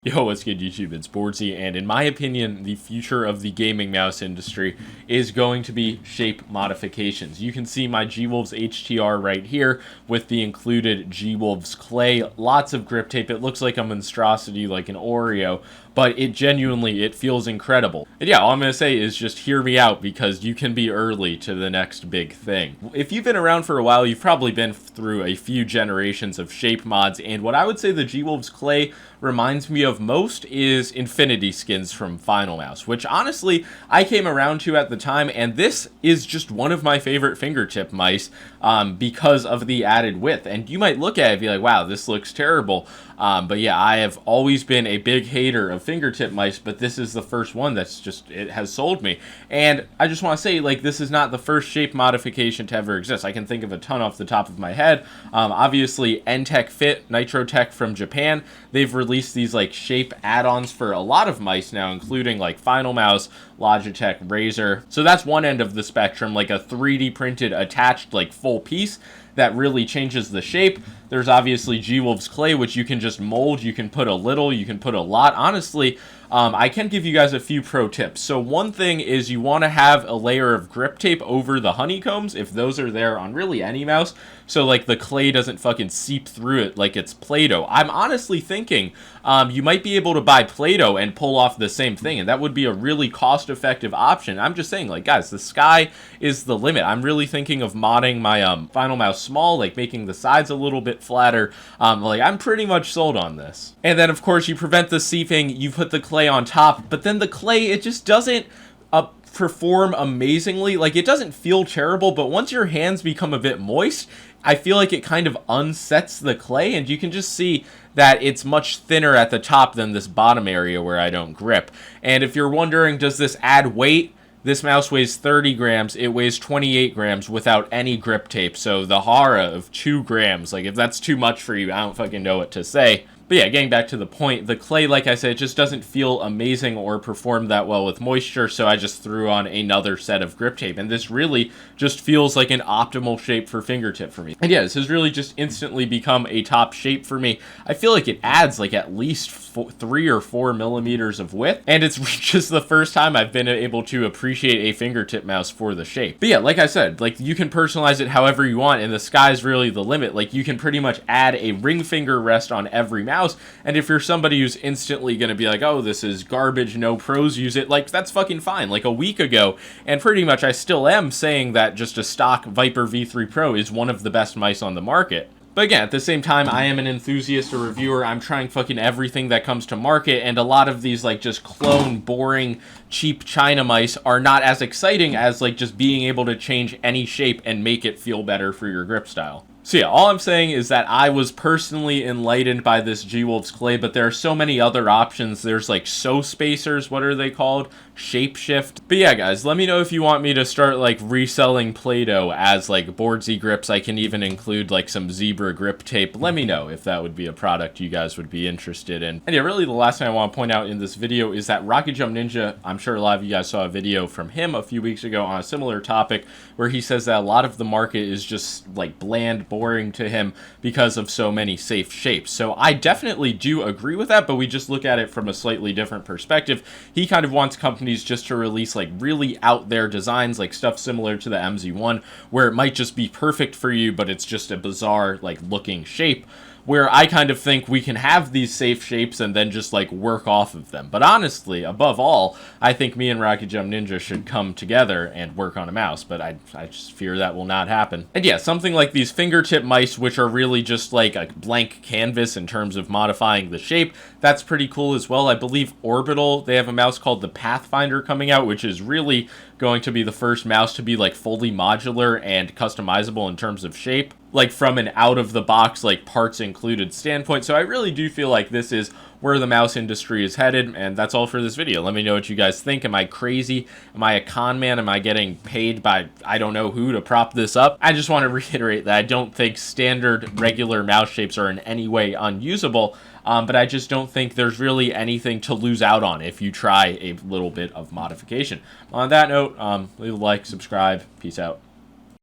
Yo, what's good YouTube? It's boardzy, and in my opinion, the future of the gaming mouse industry is going to be shape modifications. You can see my G-Wolves HTR right here with the included G-Wolves clay, lots of grip tape. It looks like a monstrosity, like an Oreo, but it feels incredible. And yeah, all I'm going to say is just hear me out, because you can be early to the next big thing. If you've been around for a while, you've probably been through a few generations of shape mods, and what I would say the G-Wolves clay reminds me of most is Infinity skins from Final Mouse, which honestly I came around to at the time, and this is just one of my favorite fingertip mice because of the added width. And you might look at it and be like, wow, this looks terrible. But yeah, I have always been a big hater of fingertip mice, but this is the first one that's just, it has sold me. And I just want to say, like, this is not the first shape modification to ever exist. I can think of a ton off the top of my head. Obviously, N-Tech Fit, Nitro Tech from Japan, they've released these like shape add-ons for a lot of mice now, including like Final Mouse, Logitech, Razer. So that's one end of the spectrum, like a 3D printed attached like full piece that really changes the shape. There's obviously G-Wolves clay, which you can just mold. You can put a little, you can put a lot. Honestly, I can give you guys a few pro tips. So one thing is you want to have a layer of grip tape over the honeycombs, if those are there on really any mouse, so like the clay doesn't fucking seep through it like it's Play-Doh. I'm honestly thinking you might be able to buy Play-Doh and pull off the same thing, and that would be a really cost-effective option. I'm just saying, like, guys, the sky is the limit. I'm really thinking of modding my Final Mouse Small, like making the sides a little bit flatter. Like, I'm pretty much sold on this. And then, of course, you prevent the seeping, you put the clay on top, but then the clay, it just doesn't perform amazingly. Like, it doesn't feel terrible, but once your hands become a bit moist, I feel like it kind of unsets the clay, and you can just see that it's much thinner at the top than this bottom area where I don't grip. And if you're wondering, does this add weight? This mouse weighs 30 grams. It weighs 28 grams without any grip tape. So the horror of 2 grams, like, if that's too much for you, I don't fucking know what to say. But yeah, getting back to the point, the clay, like I said, just doesn't feel amazing or perform that well with moisture, so I just threw on another set of grip tape, and this really just feels like an optimal shape for fingertip for me. And yeah, this has really just instantly become a top shape for me. I feel like it adds like at least 3 or 4 millimeters of width, and it's just the first time I've been able to appreciate a fingertip mouse for the shape. But yeah, like I said, like, you can personalize it however you want, and the sky's really the limit. Like, you can pretty much add a ring finger rest on every mouse. And if you're somebody who's instantly going to be like, oh, this is garbage, no pros use it, like, that's fucking fine. Like, a week ago, and pretty much I still am saying that just a stock Viper V3 Pro is one of the best mice on the market. But again, at the same time, I am an enthusiast, a reviewer. I'm trying fucking everything that comes to market, and a lot of these, like, just clone, boring, cheap China mice are not as exciting as, like, just being able to change any shape and make it feel better for your grip style. So yeah, all I'm saying is that I was personally enlightened by this G-Wolves clay, but there are so many other options. There's like spacers, what are they called? Shapeshift. But yeah, guys, let me know if you want me to start like reselling Play-Doh as like boardzy grips. I can even include like some zebra grip tape. Let me know if that would be a product you guys would be interested in. And yeah, really the last thing I want to point out in this video is that Rocket Jump Ninja, I'm sure a lot of you guys saw a video from him a few weeks ago on a similar topic where he says that a lot of the market is just like bland, boring to him because of so many safe shapes. So I definitely do agree with that, but we just look at it from a slightly different perspective. He kind of wants companies just to release like really out there designs, like stuff similar to the MZ1, where it might just be perfect for you, but it's just a bizarre like looking shape. Where I kind of think we can have these safe shapes and then just like work off of them. But honestly, above all, I think me and Rocket Jump Ninja should come together and work on a mouse, but I just fear that will not happen. And yeah, something like these fingertip mice, which are really just like a blank canvas in terms of modifying the shape, that's pretty cool as well. I believe Orbital, they have a mouse called the Pathfinder coming out, which is really going to be the first mouse to be like fully modular and customizable in terms of shape, like from an out-of-the-box, like parts included standpoint. So I really do feel like this is where the mouse industry is headed, and that's all for this video. Let me know what you guys think. Am I crazy? Am I a con man? Am I getting paid by I don't know who to prop this up? I just want to reiterate that I don't think standard regular mouse shapes are in any way unusable, but I just don't think there's really anything to lose out on if you try a little bit of modification. On that note, leave a like, subscribe, peace out.